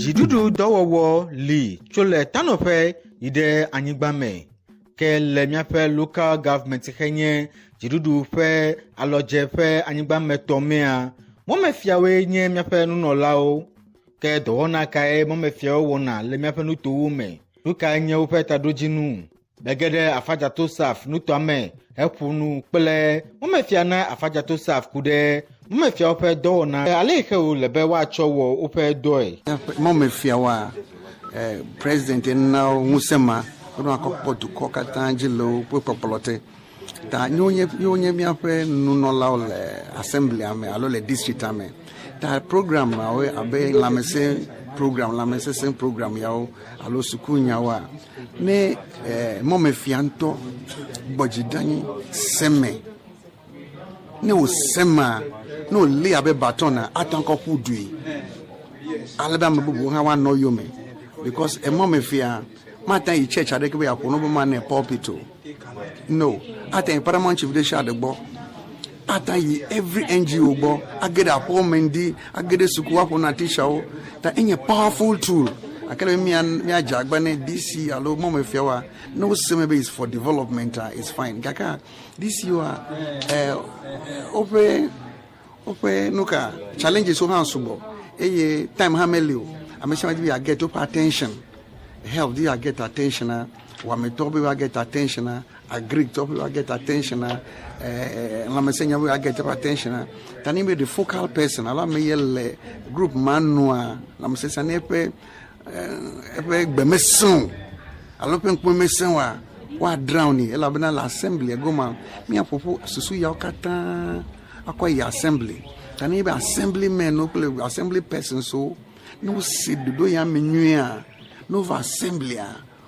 Jidudu dowowo li chole tanofe ide anyigbame ke le miafe local government henye jidudu fe aloje fe anyigbame tomea momefiawe nye miafe nunolao ke dowona kae momefiawe wona le miafe nutuwume luka nye ufe tadojinu begede afajato saf nutuame hepunu pele momefiana afajato saf kude momefia ufe dowona aleke u lebe wa chowo ufe doe momefia wa president na musema no akopotu kokatangelo popolote ta nyonye miafe nunola le assembly ame alo le district ame ta program na we abe lamese program yao alo sukunya wa ne momefianto bojidani seme ne o sema no le abe batona atanko kudui alaba mbubu ha wa no yome because momefia mata i church adeke be akono bo man pulpit no ata paramount chief de shadegbo ata yi every NGO bo agede appointment agede suku apo na teacher o ta enye powerful tool akele mi ajagba ne DC alo momefia wa no semebe is for development is fine kaka this you are ope nuka challenges so hansubo eye time hamelio amesema we get up attention help they get attention wametobi we get attention agric tobi we get attention lamesenya we get attention tanime the focal person ala me yele group manua lamesesa nepe gbemeson alope nkwemeson wa drowning ela bena la assembly goma mi apopo susu ya okata akwa assembly tanime assemblymen no assembly person so no sit do ya menua no assembly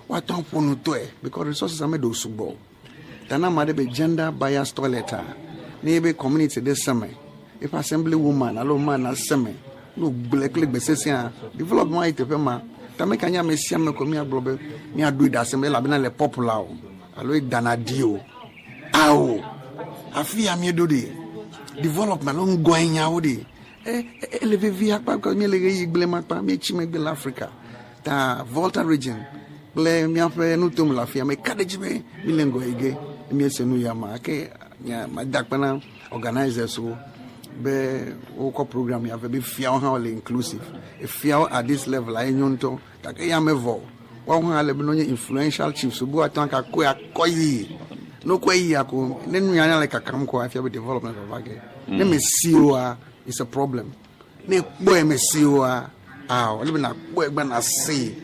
what on ponu to because resources are made osubo tana made be gender bias toilet ni be community this summer if assembly woman alo man aseme no black be sesia development ite pema tameka nya mesia me komi aglobe ni adu da assembly la bena le popular alo danadio awo afia mi do de development lo ngoanya wo de eleve via pa ko mi lege yigle mapa mi chime be Africa ta Volta region ble mi afa no tom la fia me kadejime mi lengo ege mi esenu ya ma ke ya madakpana organizers so be o program ya be fia o ha inclusive if fia at this level I nyonto ta ke ya mevo wa ho ale be no influential chiefs bu atanka ko akoyi no ko yi ako ne nu ya le kakam ko afia be development of age ne me siwa is a problem ne boy me siwa live na boy na see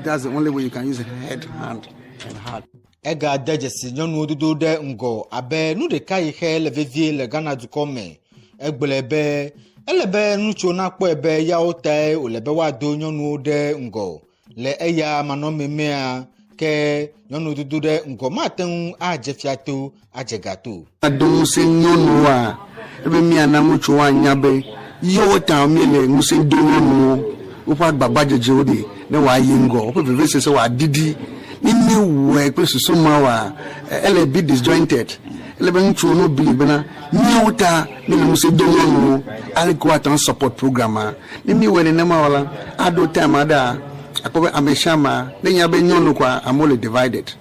that's the only way you can use head, hand and heart. Ega dejesi nyonu odudo de ngo abe nu de kai he le vevie le Ghana du come egbelebe elebe nu cho na po ebe ya ote olebe wa do nyonu de ngo le eya mano memea ke nyonu odudo de ngo maten ajefiato ajegato adu se nyonu wa ebe mi anamu cho anya be yo ta mi le musi do nyonu upa gbabajeje odi ne wa yingo ope vese se wa didi ni we pe susu ma wa LB disjointed elebe nchu no believe na ni uta ni musi do nyonu aliko atan support program ni mi we ne ma wala ado time ada akobe ameshama ne nya be nyonu kwa amole divided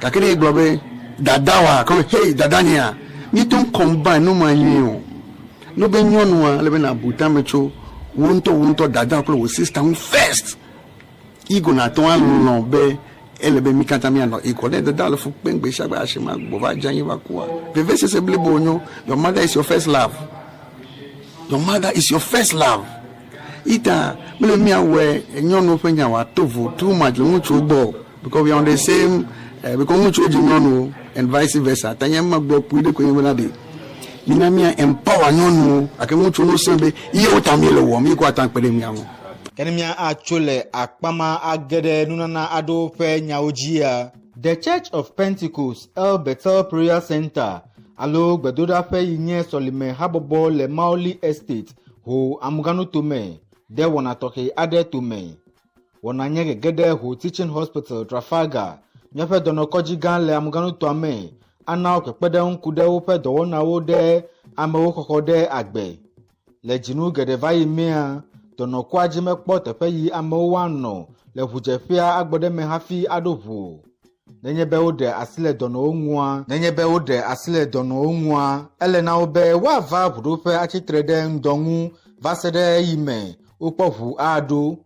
kakene globe dadawa come hey dadania mi ton combine no manyo no be nyonu wa lebe na butamecho wonto dada ko sister first igo na to an no be elebe mi kanta mi no iko le dada lo fu pengbe sagba asema gbova janyin wa kwa the verse se ble bonyo your mother is your first love ita mele mi awe nyonu fenya wa tovu too much mucho gbo because we are on the same because mucho nyonu and vice versa tanyema gbo puide ko yimna de minamia empower nyonu akemucho no sembe iye otamile wo mi ko atan pere mi awon Kenemia achole akpama agede nunana ado fe nyaojia. The Church of Pentecost El Bethel Prayer Center alo gbedoda fe yinye solime habobo le Maoli Estate ho amugano tome de wona toke ade tome wona nyege gede ho Teaching Hospital Trafalgar nyafe dono koji gan le amugano tome ana okpede nkude wo fe do wona wo de amewo kokode agbe le jinu gede vai mia dɔnɔkɔadzi mekpɔ teƒe yi amewo woanɔ le ʋudzeƒea agbɔɖeme hafi aɖo ʋu. Nenye be woɖe asi le dɔnɔwo ŋua, ele na wo be woava ʋuɖoƒe atsitre ɖe ŋdɔ ŋu va se ɖe eyime wokpɔ ʋu aɖo.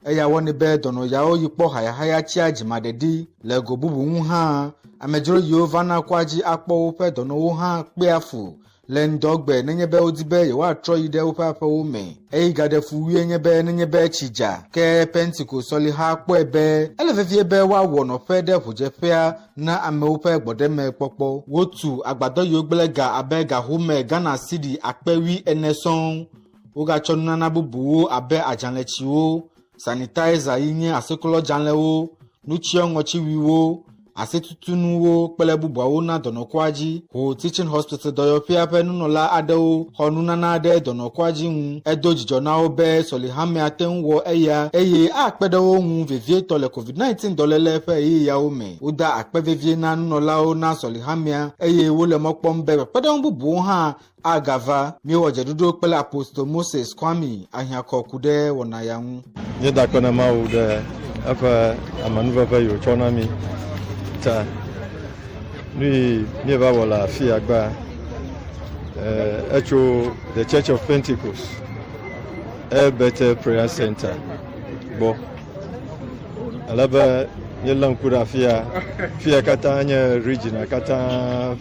Eya wɔnɛ be dɔnɔ yawo yi kpɔ hayahaya tsia dzimaɖeɖi le go bubu ŋu hã. Amedzro yiwo vana kɔadzi akpɔ woƒe dɔnɔwo hã kpea fu le ŋdɔgbe nenye be wodi be yewoatrɔ yi ɖe woƒe aƒewo me. Eyi gaɖefuwie nye be nenye be tsi dza ke Pentico sɔliha kpɔe be ele vevie be woawɔ nɔƒe ɖe ʋudzeƒea na amewo ƒe gbɔɖeme kpɔkpɔ. Wotu agbadɔ yiwo gblẽ ga abe gahome Ghana cedi 14,000 sɔŋ. Wogatsɔ nunana bubuwo abe adzalẽtsiwo, sanitizer yi nye aseklɔdzalẽwo, nutsiɔ ŋɔtsiwuiwo, asetutunuwo kple bubuawo na dɔnɔkɔadzi. Ho Teaching Hospital dɔyɔƒea ƒe nunɔla aɖewo xɔ nunana ɖe dɔnɔkɔadzi ŋu. Edo dzidzɔ na wo be sɔlihame ate ŋu wɔ eya eye akpe ɖe wo ŋu vevietɔ le COVID-19 dɔléle ƒe ɣeyiɣiawo me. Woda akpe vevie na nunɔlawo na sɔlihamea eye wole mɔ kpɔm be kpeɖeŋu bubuwo hã agava. Míewɔ dzeɖoɖo kple Apostol Moses Kwame ahiãkɔ ku ɖe wɔna ya ŋu. Nye da akpe na Mawu ɖe eƒe amenuveve yi wòtsɔ na mi. Nous avons la fille Agba, the Church of Pentecost, a better prayer center. Bon, alors nous avons la fille Katanya Region, Katanya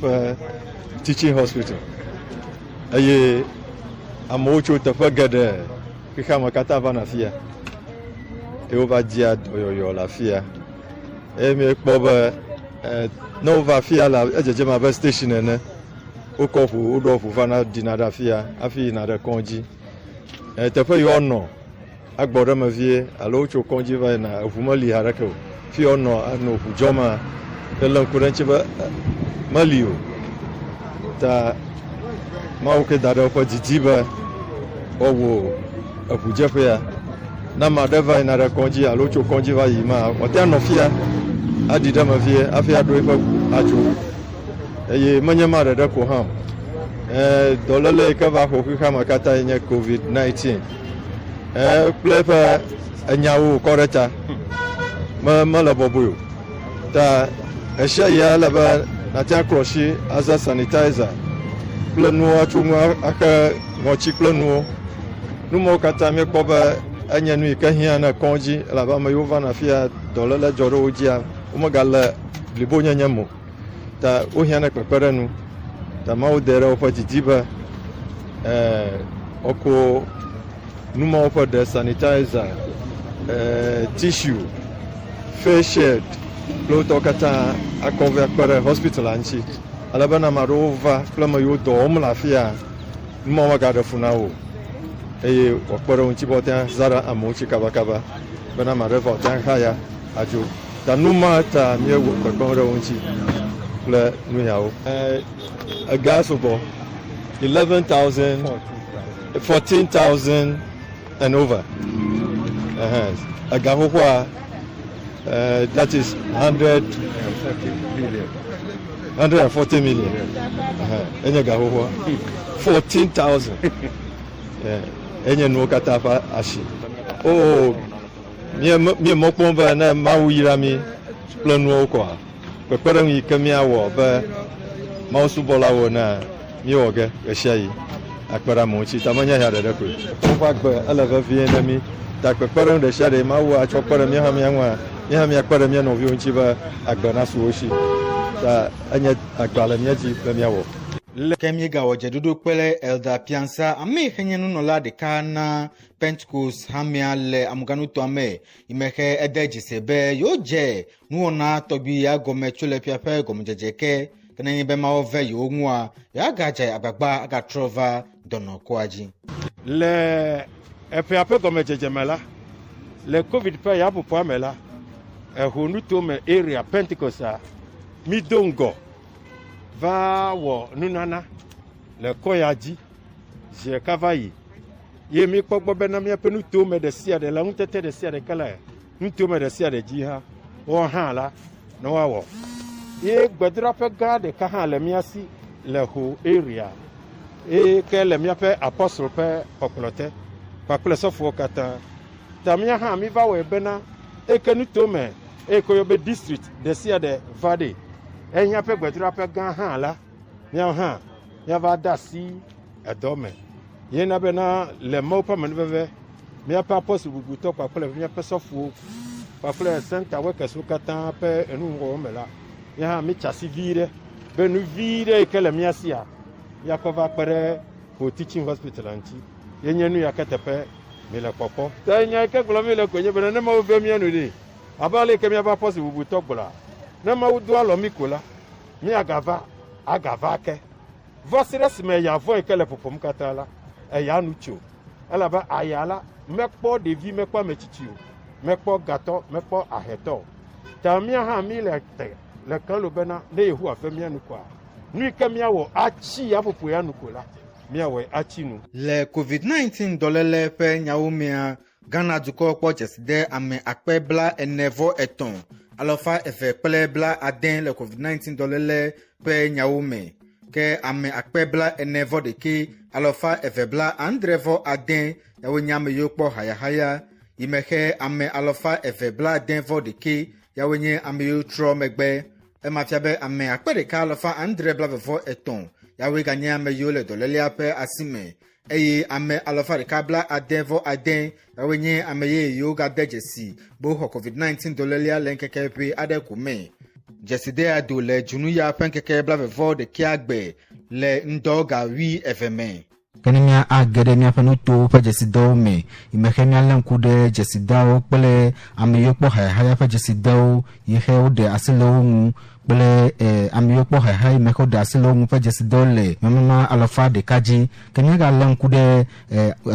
Teaching Hospital. Et amocho tafagade, kama katavana fille. Et on va dire la fille. Et mais no va fia la ejejema be station ene okofu odofu vana dinada fia afi na de konji tefe yo no agboro ma vie alo cho konji va na ofumali harako fi ono no fujoma pelan kuranchi ba malio ta mauke dada fa jijiba owo ofujefe ya na ma de va na de konji alo cho konji va yima ote no fia adida ma vie afia do fa ajo eye manyama de ko ham dolele ka va ko ka makata nye COVID-19 plefa anyawo koreta ma la bobo ta esha ya la ba na ta kroshi aza sanitizer plenu atuma aka ngochi plenu numo kata me ko ba anyanu ka hia na konji la ba ma yova na fia dolele joro ojia umagala libonya nyamo ta ohiana kpeperenu ta maudere ofa jijiba oko numa ofa de sanitizer tissue face shield ploto kata akonve akpere hospital anchi alabana marova plama yodo omlafia numa magada funao eye okpere unchi botan zara amochi kabakaba bana mareva tan haya ajo Tanuma ta mie kokore wonchi le nuyao a gas for 11,000 14,000 and over a gahowa that is 140 million enya gahowa 14,000 enya no katafa ashi oh mi mo pon ba na mawu yirami planu ko pepere yi kamia wo ba ma su bola wo na mi oge eshai akpara mo chi tamanya ya de ko ko fa gbe ala va vie na mi ta pepere de shade ma wo a chopere mi ha mi anwa mi ha mi akpara mi no vi onchi ba agba na su oshi ta anya agbala mi ji ba mi awo Kemie ga wo dzeɖoɖo kple Elder Piansa ame henye nunɔla ɖeka na Pentecost hamia le amuganutoa me imexe ede dzise be yewo dze nuwɔna tɔgbi ya gɔme tso le fia ƒe gɔmedzedze ke nenye be mawo ve yewo ŋua yeagadze agbagba agatrɔ va dɔnɔkɔa dzi. Le efia ƒe gɔmedzedze me la le COVID ƒe yaƒoƒoa me la ehonutome area Pentecosta mi do ŋgɔ va wɔ nunana le kɔya dzi zie kava yi ye mi kpɔ gbɔ bena miaƒe nutome ɖe sia ɖe le ŋutete ɖe sia ɖe ke le nutome ɖe sia ɖe dzi ha wɔ hã la ne woawɔ ye gbedoɖaƒe gã ɖeka hã le mia si le ho area eye ke le miaƒe apɔstol ƒe kpɔkplɔ te pakule sofo kata tamia ha mi va we bena ekenu tome ekoyobe district de sia de vade enya pe gbedura pe gan ha la nya ha ya va dasi edome yena bena le mo pa menveve mi pa possible buto pakule mi pa sofo pakule center workers kata pe enu ngo mela ya ha mi chasi vire benu vire ekele mi asia ya kova pere po teaching hospital anti yenyenu ya ketepe mele popo tanya ke glomile ko nyebe na ma obe mi anu de abale ke mi aba possible buto gbola na ma wudu alo mi kola mi agava ke vosires me ya vo ekele popom katala e ya nucho ala ba ayala mekpo de vi mekpo mechichi mekpo gato mekpo aheto tamia ha mi le kan lo bena le yehu afemi anu kwa nu ikamia wo achi ya popo ya nukola miawe achinu le covid-19 dolele pe nyaumia Ghana duko po jeside ame akpebla enevo eton alofa efe pelebla aden le covid-19 dolele pe nyaume ke ame akpebla enevo de ki alofa efe bla andrevo aden yawo nyame yokpo haya imehe ame alofa efe bla aden vo de ki yawo nye ame yotro megbe e mafiabe ame akpedeka alofa andrebla vevo eton yawe ganye ame yole dolele ape asime eye ame alofa de kabla adenvo aden yawe nye ame ye yoga dejesi bo covid-19 dolele lenkekepe adekume jeside ado le junu ya penkeke bla vevo de kiagbe le ndoga wi fm Kenimia agedemia fenuto pa jesido me imekemia lenkude jesidao pele ameyokpo haya pa jesidao yehe de asilo bele amiyokpo hai meko da silo mu peje sidole mama alofa de kaji kenyaga lankude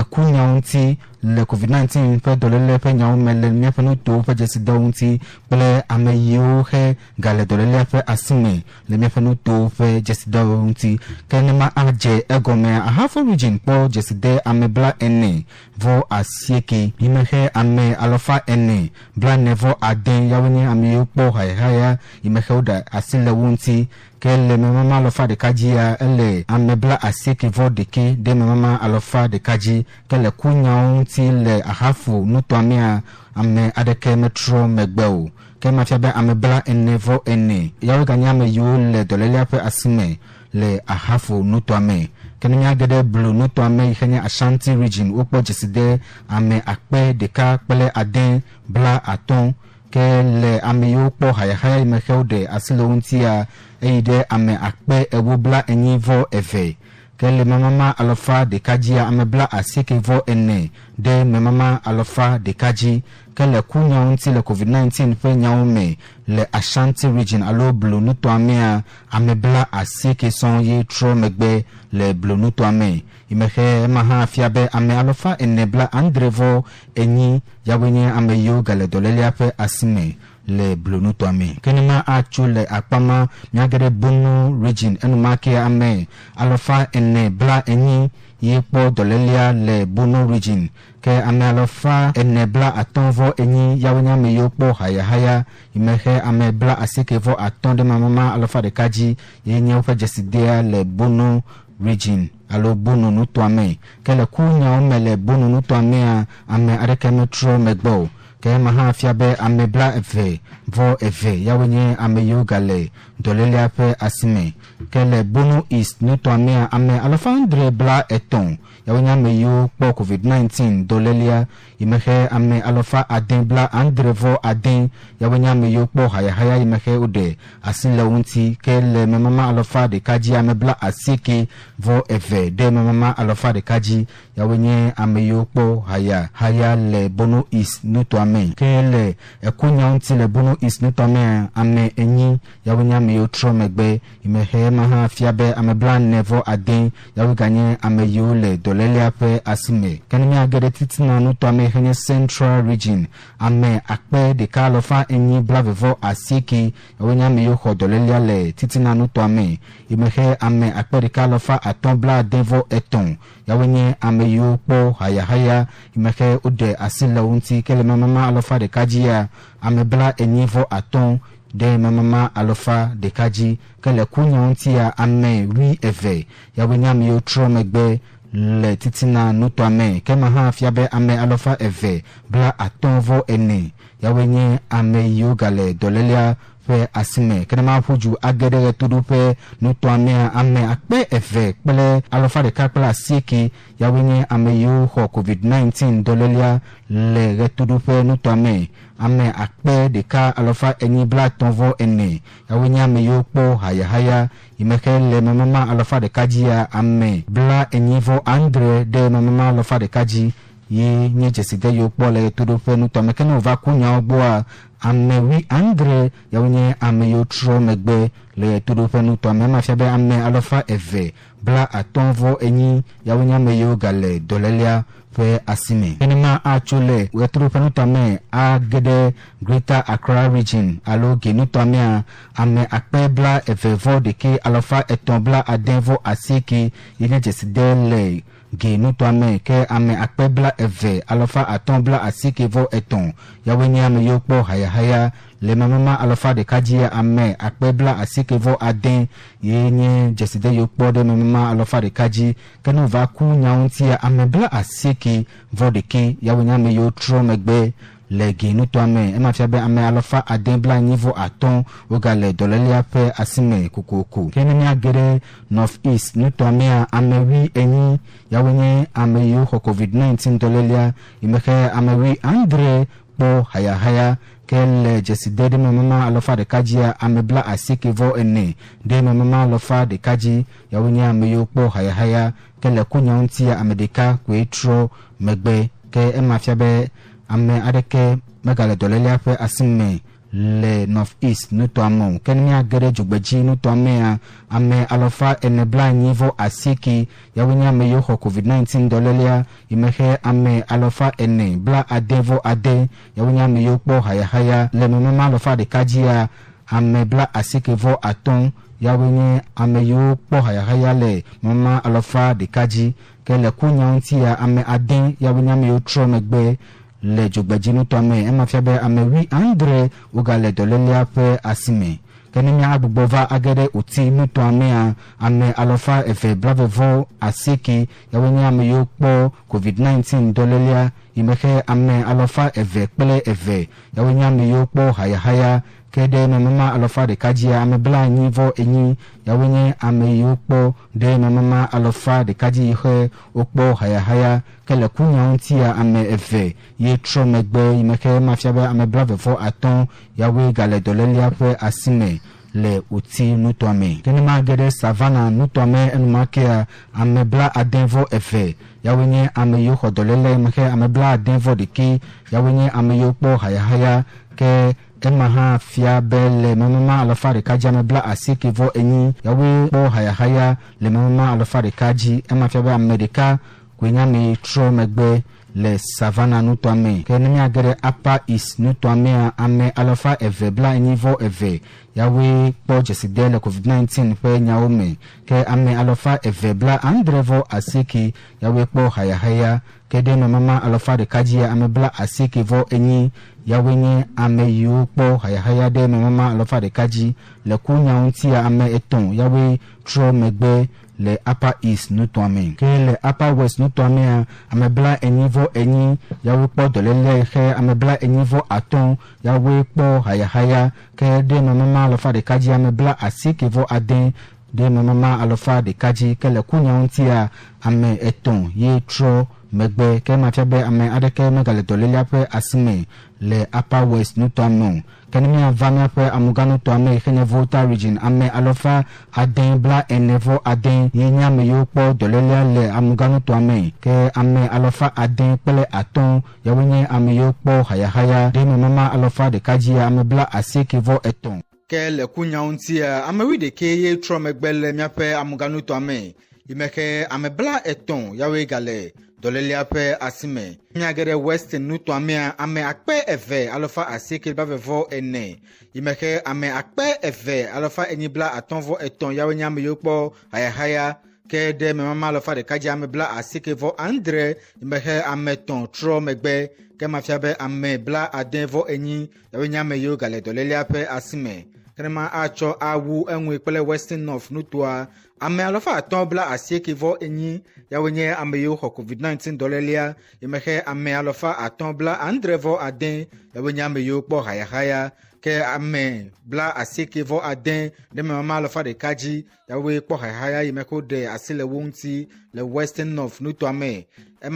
kunya unti le covid-19 pe dolele pe nyawo mele mi fe no to peje sidonti bele ameyo he gale dolele pe asime le mi fe no to pe jesidonti kenema aje egome ahafo region po jeside amebla ene vo asieke imehe ame alofa ene bla nevo aden yawni amiyokpo hai imehe da asile wunti kele mama alofa de kaji ya ele amebla asike vo deke de mama alofa de kaji kele kunya wunti le ahafu nuto amia ame adeke metro megbeu ke mafiabe amebla enevo ene yawe ganya me yo le dolele ape asime le ahafu nuto ame kenya gede blue nuto ame ihenya Ashanti region opo jeside ame akpe deka pele aden bla aton ke le ame yo po haya imeheude asilo untia eide ame akpe ewobla enyivo eve ke le mama alofa de kaji amebla asike vo ene de mama alofa de kaji ke le kunya unti le covid-19 pe nyaume le Ashanti region alo blue nuto ame amebla asike son ye tro megbe le blue nuto ame imehe maha fiabe ame alofa enebla andrevo enyi yawenye ame yo gale dolele ape asime le blonu to ame kenima achu le akpama nyagere bunu region enuma ke ame alofa enebla enyi yepo dolele le bunu region ke ame alofa enebla atonvo enyi yawenye ame yo po haya imehe ame bla asikevo aton de mama alofa de kaji yenye ofa jesidea le bunu region alo bunu nuto ame kele kunya omele bunu nuto ame ame areke metro megbo ke maha fiabe ame bla eve vo eve yawenye ame yogale dolele ape asime kele bunu east nuto ame alafandre bla eton yawenye ame yo po covid-19 dolele imehe ame alofa aden bla andrevo aden yawenye ame yo po haya imehe ude asile unti kele mama alofa de kaji ame bla asike vo eve de mama alofa de kaji yawenye ame yo po haya le bunu east nuto ame kele ekunya unti le bunu east nuto ame enyi yawenye ame yo tro megbe imehe maha fiabe ame bla nevo aden yaweganye ame yo le dolele ape asime kenimi agede titina nuto ame henye central region ame akpe de kalofa enyi bla vevo asiki yawenye ame yo hodolele le titina nuto ame imehe ame akpe de kalofa aton bla devo eton yawenye ame yo po haya imehe ude asila unti kele mama alofa de kajia ame bla enyi vo aton de mama alofa de kaji kele kunya unti ya ame wi eve yawenye ame yo tro megbe le titina nutoame kema ha fiabe ame alofa eve bla atonvo ene yawenye ame yogale dolelia fe asime kenema fuju agede tudu pe nutoame ame akpe eve pele alofa de kakpela sieki yawenye ame yo ho covid-19 dolelia le retudu pe nutoame ame akpe de ka alofa eni bla tonvo ene yawenye ame yo po haya imeke le mama alofa de kajia ame bla enivo andre de mama alofa de kaji ye nye jeside yo po le tudu pe nutoame keno va kunya ogboa ame wi andre yawenye ame yo tro megbe le tudu pe nutoame ma fiabe ame alofa eve bla atonvo eni yawenye ame yo gale dolelia fe asime enema achole we tudu pe nutoame a gede Greater Accra region alo genutoame ame akpe bla eve vo de ke alofa eton bla adenvo asiki ye jeside le genutoame ke ame akpe bla eve alofa aton bla asiki vo eton yawenye ame yo po haya le mama alofa de kajia ame akpe bla asiki vo aden yenye jeside yo po de mama alofa de kaji kenu va ku nyauntia ame bla asiki vo de ke yawenye ame yo tro megbe le genutoame ema fiabe ame alofa aden bla niveau aton ogale dolelia pe asime kukuku kenemi agere north east nutoame ame wi eni yawenye ame yo covid-19 dolelia imeke ame wi andre po haya kele jeside de mama alofa de kajia ame bla asike vo ene de mama alofa de kaji yawenye ame yo po haya kele kunya untia ame deka kwetro megbe ke ema fiabe ame adeke megale dolelia pe asime le north east nutoamo kenmi agere jogbeji nutoame ame alofa enebla nivo asiki yawenye ame yo covid-19 dolelia imehe ame alofa ene bla adevo ade yawenye ame yo po haya le mama alofa de kajia ame bla asiki vo aton yawenye ame yo po haya le mama alofa de kaji kele kunya untia ame aden yawenye ame yo tro megbe le jogbeji nutoame ema fiabe ame wi andre ogale dolelia pe asime kenemi agbogbo agede uti nutoame ame alofa efe blavevo asiki yawenye ame yo po covid-19 dolelia imeke ame alofa eve pele eve yawenye ame yo po haya kede mama alofa de kajia ame bla nivo enyi yawenye ame yo po de mama alofa de kaji he okpo haya kele kunya untia ame eve ye tro megbe imeke mafiabe ame blavevo aton yawe gale dolelia pe asime le uti nutoame kenema gede savana nutoame enumakea ame bla adenvo eve yawenye ame yo hodolele imeke ame bla adenvo de ki yawenye ame yo po haya ke ema ha fia bele mama alofa de kaji ame bla asiki vo eni yawe po haya le mama alofa de kaji ema fia be amerika kwenya me tro megbe le savana nutoame kenemi agere apa is nutoame ame alofa eve bla nivo eve yawe po jeside le covid-19 pe nyaome ke ame alofa eve bla andrevo asiki yawe po haya kede mama alofa de kaji ame bla asiki vo eni yawenye ame yo po haya de mama alofa de kaji le kunya untia ame eton yawe tro megbe le upper east nutoame ke le upper west nutoame ame bla enivo eni yawe po dolele he ame bla enivo aton yawe po haya ke de mama alofa de kaji ame bla asiki vo aden de mama alofa de kaji ke le kunya untia ame eton ye tro megbe ke mafiabe ame adeke megale dolelia pe asime le upper west nutoame kenemi avamia pe amugano to ame kenya volta region ame alofa aden bla enevo aden yenya me yo po dolelia le amugano to ame ke ame alofa aden pele aton yawenye ame yo po haya de mama alofa de kaji ame bla asiki vo eton ke le kunya untia ame wi de ke ye tro megbele miape amugano to ame imeke ame bla eton yawe gale dolelia pe asime miagere western nutoame ame akpe eve alofa asike bavevo ene imeke ame akpe eve alofa enibla atonvo eton yawenye ame yokpo haya ke de mama alofa de kaji ame bla asike vo andre imeke ame ton tro megbe ke mafiabe ame bla adenvo enyi yawenye ame yo gale dolelia pe asime kenema acho awu enwe kpele Western North nutua ame alofa atobla asiekevo enyi yawenye ameyo COVID-19 dolelia yemehe ame alofa atobla andrevo aden yawenye ameyo kpo haya ke ame bla asiekevo aden de mama alofa de kaji yawe kpo haya yemeko de asile wonti le Western North nutua me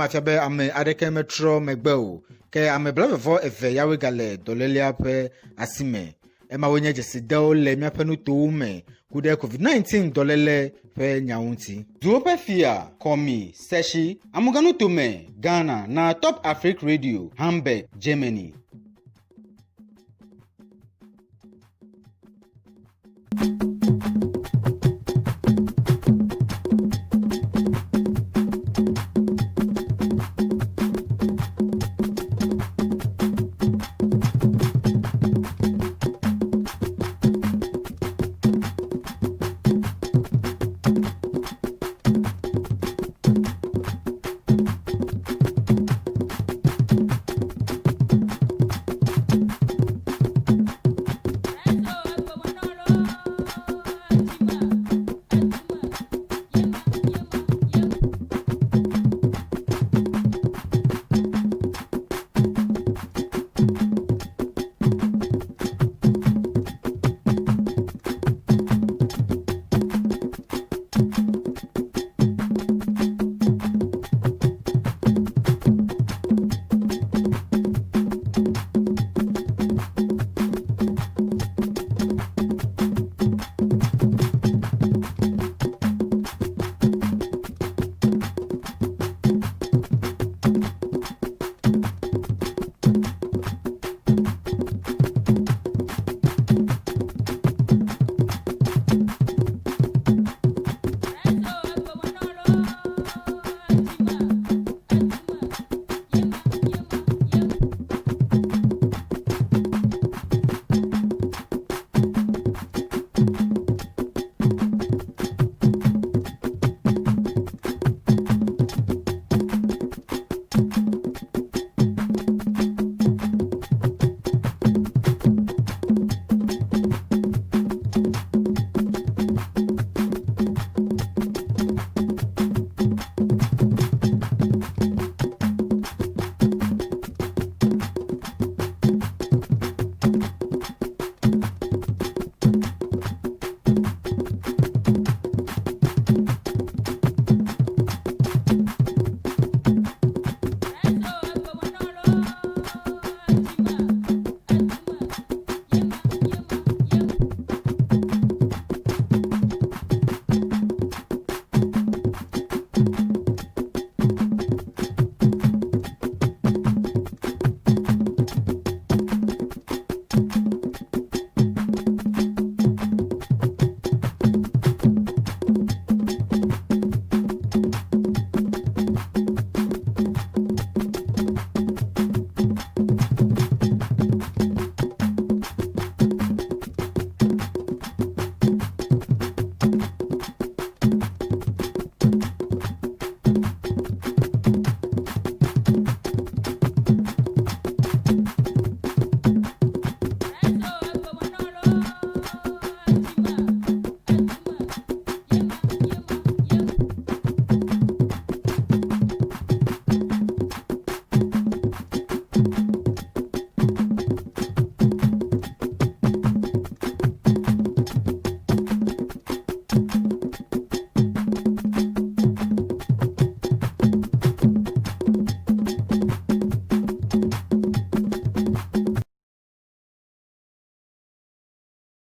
fiabe ame adeke metro megbeo ke ame bla vevo eve yawe gale dolelia pe asime wenye jesidao le miapenu toume kude COVID-19 dolele fe nyaunti. Duope fia, komi, seshi, amuganu tume, Ghana, na Top Africa Radio, Hamburg, Germany.